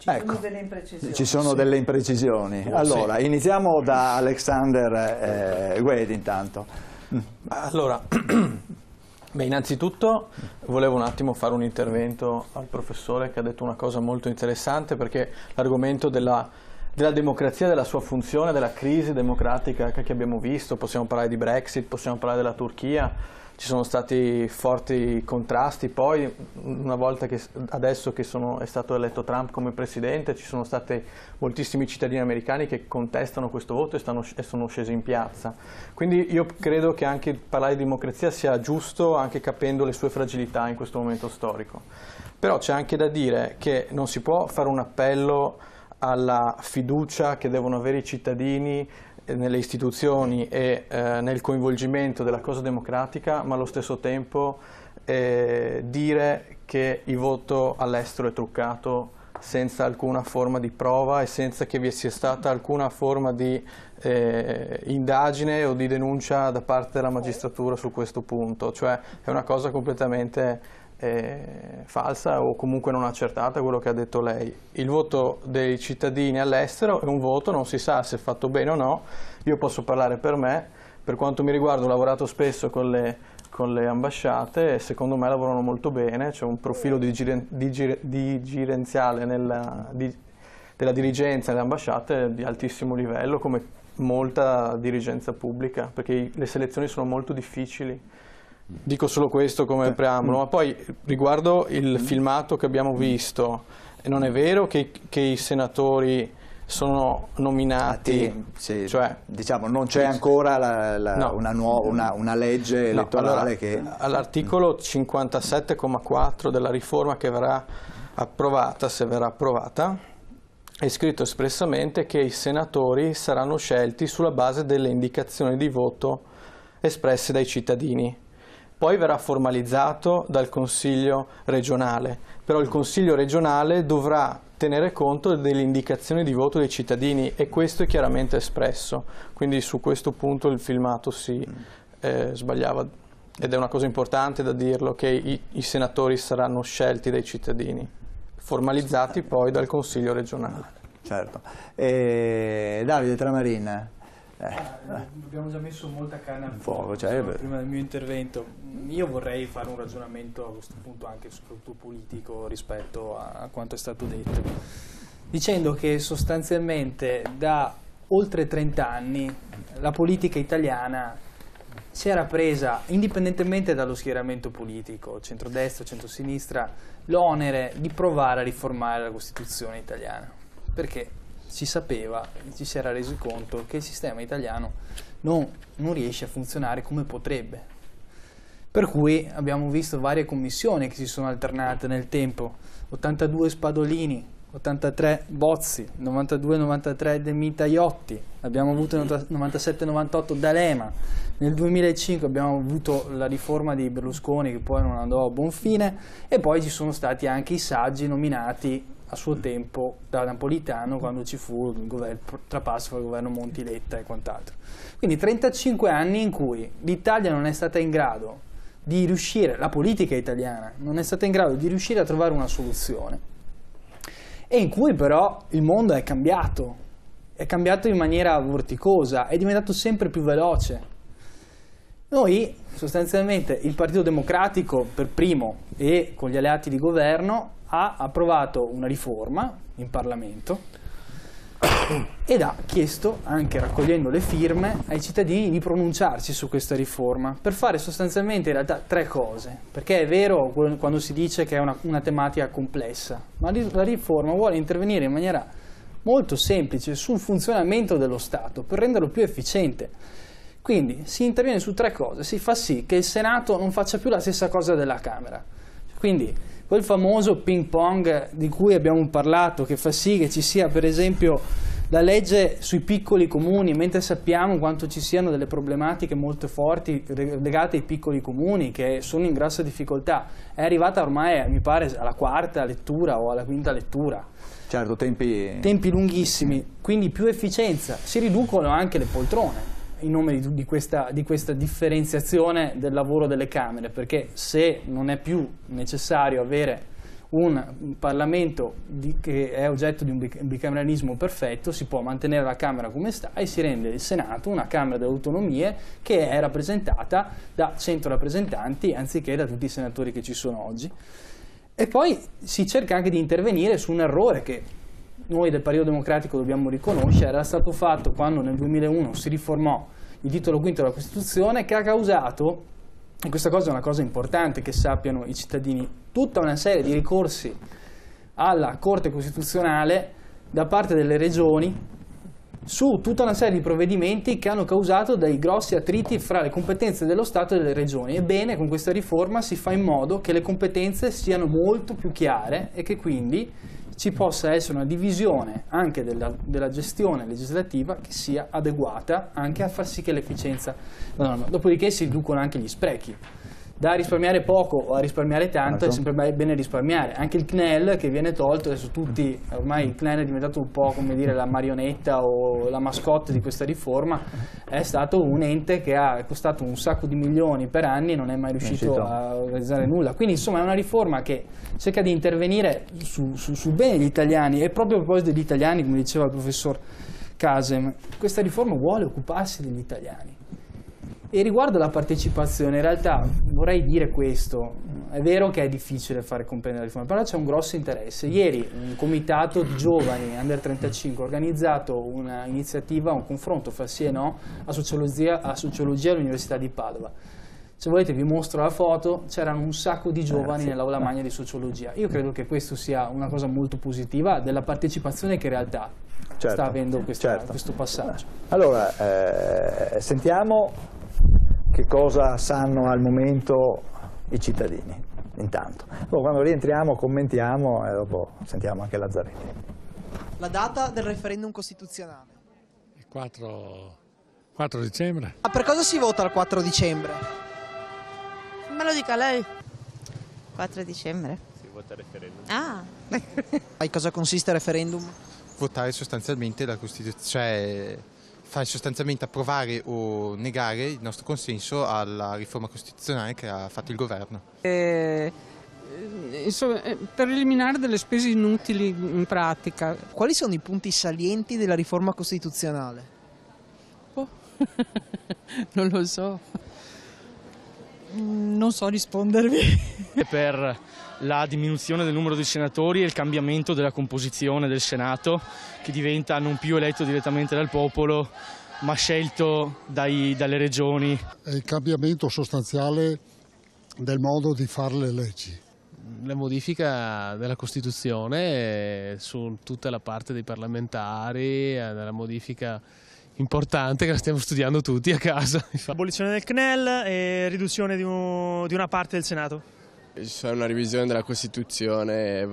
Ecco, delle imprecisioni. Ci sono delle imprecisioni. Allora, iniziamo da Alexander Guedi intanto. Allora, beh, innanzitutto volevo un attimo fare un intervento al professore che ha detto una cosa molto interessante, perché l'argomento della democrazia, della sua funzione, della crisi democratica che abbiamo visto, possiamo parlare di Brexit, possiamo parlare della Turchia. Ci sono stati forti contrasti, poi una volta che adesso che è stato eletto Trump come presidente, ci sono stati moltissimi cittadini americani che contestano questo voto e sono scesi in piazza. Quindi io credo che anche parlare di democrazia sia giusto, anche capendo le sue fragilità in questo momento storico. Però c'è anche da dire che non si può fare un appello alla fiducia che devono avere i cittadini nelle istituzioni e nel coinvolgimento della cosa democratica, ma allo stesso tempo dire che il voto all'estero è truccato senza alcuna forma di prova e senza che vi sia stata alcuna forma di indagine o di denuncia da parte della magistratura su questo punto. Cioè è una cosa completamente falsa o comunque non accertata, quello che ha detto lei. Il voto dei cittadini all'estero è un voto, non si sa se è fatto bene o no. Io posso parlare per me, per quanto mi riguarda ho lavorato spesso con le ambasciate e secondo me lavorano molto bene, c'è un profilo dirigenziale della dirigenza nelle ambasciate di altissimo livello, come molta dirigenza pubblica, perché le selezioni sono molto difficili. Dico solo questo come preambolo, ma poi riguardo il filmato che abbiamo visto, non è vero che i senatori sono nominati, sì, cioè, diciamo non c'è ancora una legge elettorale che... All'articolo 57,4 della riforma che verrà approvata, se verrà approvata, è scritto espressamente che i senatori saranno scelti sulla base delle indicazioni di voto espresse dai cittadini. Poi verrà formalizzato dal Consiglio regionale, però il Consiglio regionale dovrà tenere conto delle indicazioni di voto dei cittadini e questo è chiaramente espresso, quindi su questo punto il filmato si sbagliava ed è una cosa importante da dirlo, che i senatori saranno scelti dai cittadini, formalizzati poi dal Consiglio regionale. Certo. Davide Tramarin. Abbiamo già messo molta carne al fuoco, fuoco prima del mio intervento. Io vorrei fare un ragionamento a questo punto anche soprattutto politico rispetto a quanto è stato detto, dicendo che sostanzialmente da oltre 30 anni la politica italiana si era presa, indipendentemente dallo schieramento politico, centrodestra, centrosinistra, l'onere di provare a riformare la Costituzione italiana, perché si sapeva, ci si era resi conto che il sistema italiano non riesce a funzionare come potrebbe. Per cui abbiamo visto varie commissioni che si sono alternate nel tempo, 82 Spadolini, 83 Bozzi, 92-93 De Mita Iotti, abbiamo avuto nel 97-98 D'Alema, nel 2005 abbiamo avuto la riforma di Berlusconi che poi non andò a buon fine e poi ci sono stati anche i saggi nominati a suo tempo da Napolitano quando ci fu il governo Trapasso, il governo Monti-Letta e quant'altro. Quindi 35 anni in cui l'Italia non è stata in grado di riuscire, la politica italiana non è stata in grado di riuscire a trovare una soluzione e in cui però il mondo è cambiato in maniera vorticosa, è diventato sempre più veloce. Noi sostanzialmente il Partito Democratico per primo e con gli alleati di governo ha approvato una riforma in Parlamento ed ha chiesto, anche raccogliendo le firme, ai cittadini di pronunciarsi su questa riforma per fare sostanzialmente in realtà tre cose, perché è vero quando si dice che è una tematica complessa, ma la riforma vuole intervenire in maniera molto semplice sul funzionamento dello Stato per renderlo più efficiente. Quindi si interviene su tre cose, si fa sì che il Senato non faccia più la stessa cosa della Camera, quindi quel famoso ping pong di cui abbiamo parlato, che fa sì che ci sia per esempio la legge sui piccoli comuni, mentre sappiamo quanto ci siano delle problematiche molto forti legate ai piccoli comuni che sono in grossa difficoltà, è arrivata ormai mi pare alla quarta lettura o alla quinta lettura. Certo, tempi lunghissimi, quindi più efficienza, si riducono anche le poltrone in nome di questa differenziazione del lavoro delle Camere, perché se non è più necessario avere un Parlamento che è oggetto di un bicameralismo perfetto, si può mantenere la Camera come sta e si rende il Senato una Camera delle autonomie che è rappresentata da 100 rappresentanti anziché da tutti i senatori che ci sono oggi. E poi si cerca anche di intervenire su un errore che noi del Partito Democratico dobbiamo riconoscere, era stato fatto quando nel 2001 si riformò il titolo V della Costituzione, che ha causato, e questa cosa è una cosa importante che sappiano i cittadini, tutta una serie di ricorsi alla Corte Costituzionale da parte delle regioni su tutta una serie di provvedimenti che hanno causato dei grossi attriti fra le competenze dello Stato e delle regioni. Ebbene, con questa riforma si fa in modo che le competenze siano molto più chiare e che quindi ci possa essere una divisione anche della gestione legislativa che sia adeguata anche a far sì che l'efficienza... Dopodiché si riducono anche gli sprechi. Da risparmiare poco o a risparmiare tanto è sempre bene risparmiare. Anche il CNEL che viene tolto, adesso tutti, ormai il CNEL è diventato un po' come dire la marionetta o la mascotte di questa riforma, è stato un ente che ha costato un sacco di milioni per anni e non è mai riuscito a realizzare nulla. Quindi insomma è una riforma che cerca di intervenire sul bene degli italiani, e proprio a proposito degli italiani, come diceva il professor Casem, questa riforma vuole occuparsi degli italiani. E riguardo alla partecipazione, in realtà vorrei dire questo: è vero che è difficile fare comprendere la riforma, però c'è un grosso interesse. Ieri un comitato di giovani under 35 ha organizzato un'iniziativa, un confronto fra sì e no a sociologia all'Università di Padova. Se volete vi mostro la foto, c'erano un sacco di giovani nell'aula magna di sociologia. Io credo che questo sia una cosa molto positiva della partecipazione che in realtà sta avendo questo passaggio. Allora, sentiamo che cosa sanno al momento i cittadini, intanto. Poi quando rientriamo commentiamo e dopo sentiamo anche Lazzaretti. La data del referendum costituzionale? Il 4 dicembre. Ma per cosa si vota il 4 dicembre? Me lo dica lei. 4 dicembre. Si vota il referendum. Ah. In cosa consiste il referendum? Votare sostanzialmente la Costituzione, cioè fare sostanzialmente approvare o negare il nostro consenso alla riforma costituzionale che ha fatto il governo. Insomma, per eliminare delle spese inutili in pratica. Quali sono i punti salienti della riforma costituzionale? Oh. Non lo so. Non so rispondervi. Per la diminuzione del numero dei senatori e il cambiamento della composizione del Senato, che diventa non più eletto direttamente dal popolo ma scelto dalle regioni. È il cambiamento sostanziale del modo di fare le leggi. La modifica della Costituzione su tutta la parte dei parlamentari, della modifica importante che la stiamo studiando tutti a casa. Abolizione del CNEL e riduzione di una parte del Senato. Ci sarà una revisione della Costituzione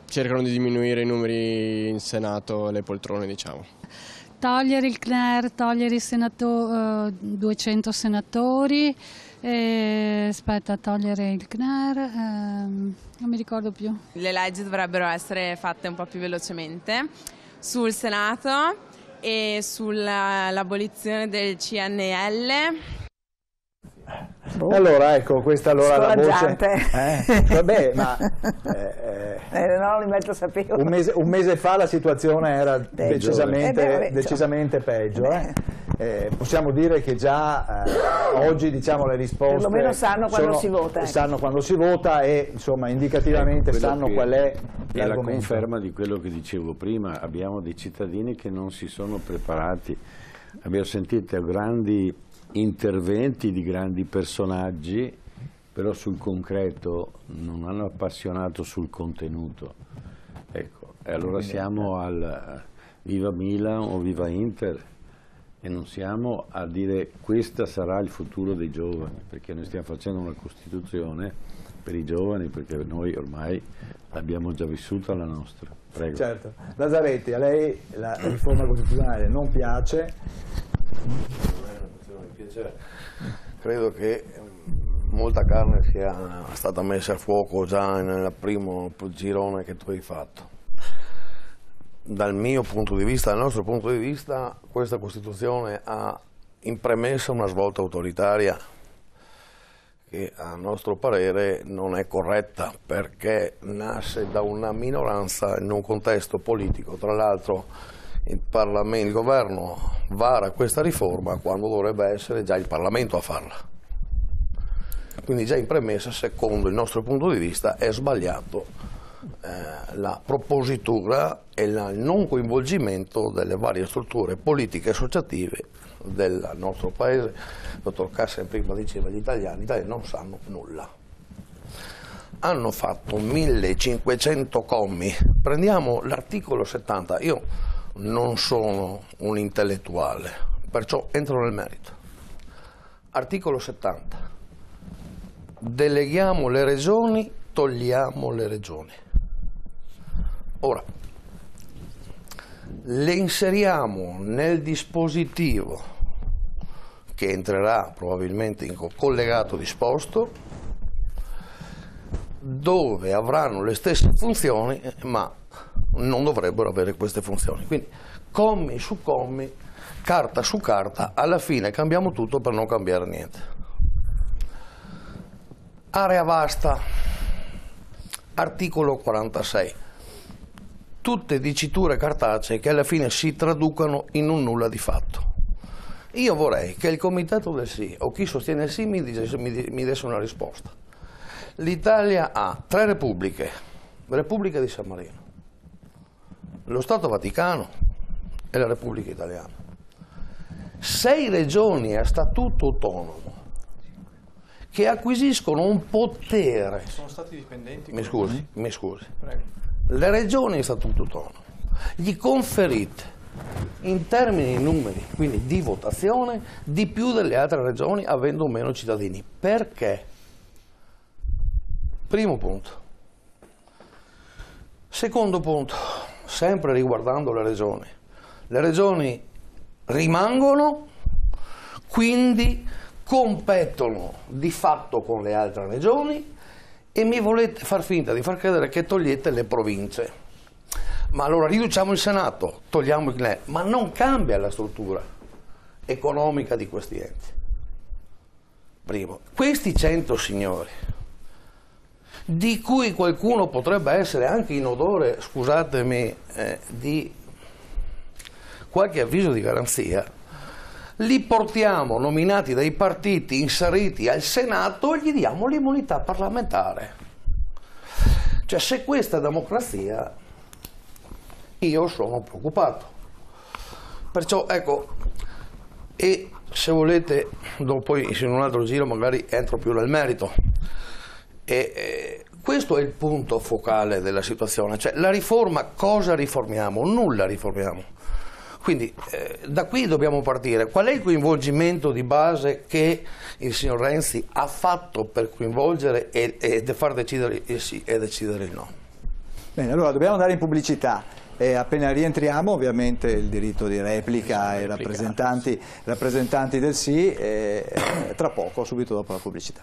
cercano di diminuire i numeri in Senato, le poltrone, diciamo. Togliere il CNER, togliere i 200 senatori, togliere il CNER, non mi ricordo più. Le leggi dovrebbero essere fatte un po' più velocemente sul Senato e sull'abolizione del CNL. Allora ecco, questa allora la voce. Vabbè, ma no, li metto sapevo. Un mese fa la situazione era decisamente peggio. Possiamo dire che già oggi diciamo le risposte perlomeno sanno quando si vota. Sanno quando si vota e insomma indicativamente sanno qual è l'argomento. È la conferma di quello che dicevo prima, abbiamo dei cittadini che non si sono preparati. Abbiamo sentito grandi interventi di grandi personaggi, però sul concreto non hanno appassionato sul contenuto. Ecco, e allora siamo al viva Milan o viva Inter e non siamo a dire questo sarà il futuro dei giovani, perché noi stiamo facendo una Costituzione per i giovani, perché noi ormai l'abbiamo già vissuta la nostra. Prego. Certo. Lazzaretti, a lei la riforma costituzionale non piace? Credo che molta carne sia stata messa a fuoco già nel primo girone che tu hai fatto. Dal mio punto di vista, dal nostro punto di vista, questa Costituzione ha in premessa una svolta autoritaria che a nostro parere non è corretta, perché nasce da una minoranza in un contesto politico. Tra l'altro il governo vara questa riforma quando dovrebbe essere già il Parlamento a farla. Quindi già in premessa, secondo il nostro punto di vista, è sbagliato la propositura e il non coinvolgimento delle varie strutture politiche e associative del nostro paese. Il dottor Cassen prima diceva gli italiani non sanno nulla. Hanno fatto 1500 commi. Prendiamo l'articolo 70. Io non sono un intellettuale, perciò entro nel merito. Articolo 70. Deleghiamo le regioni, togliamo le regioni. Ora, le inseriamo nel dispositivo che entrerà probabilmente in collegato disposto, dove avranno le stesse funzioni, ma non dovrebbero avere queste funzioni. Quindi, commi su commi, carta su carta, alla fine cambiamo tutto per non cambiare niente. Area vasta, articolo 46. Tutte diciture cartacee che alla fine si traducano in un nulla di fatto. Io vorrei che il comitato del sì o chi sostiene il sì mi desse una risposta. L'Italia ha 3 repubbliche, Repubblica di San Marino, lo Stato Vaticano e la Repubblica Italiana. 6 regioni a statuto autonomo che acquisiscono un potere. Sono stati dipendenti? Mi scusi. Prego. Le regioni a statuto autonomo gli conferite in termini di numeri, quindi di votazione, di più delle altre regioni avendo meno cittadini. Perché? Primo punto. Secondo punto, sempre riguardando le regioni. Le regioni rimangono, quindi competono di fatto con le altre regioni, e mi volete far finta di far credere che togliete le province. Ma allora riduciamo il Senato, togliamo il CNEL, ma non cambia la struttura economica di questi enti. Primo, questi 100 signori, di cui qualcuno potrebbe essere anche in odore, scusatemi, di qualche avviso di garanzia, li portiamo nominati dai partiti, inseriti al Senato, e gli diamo l'immunità parlamentare. Cioè, se questa è democrazia, io sono preoccupato. Perciò, ecco, e se volete, dopo in un altro giro magari entro più nel merito. Questo è il punto focale della situazione. Cioè, la riforma, cosa riformiamo? Nulla riformiamo. Quindi da qui dobbiamo partire. Qual è il coinvolgimento di base che il signor Renzi ha fatto per coinvolgere e far decidere il sì e decidere il no? Bene, allora dobbiamo andare in pubblicità. Appena rientriamo, ovviamente il diritto di replica ai rappresentanti del sì, tra poco, subito dopo la pubblicità.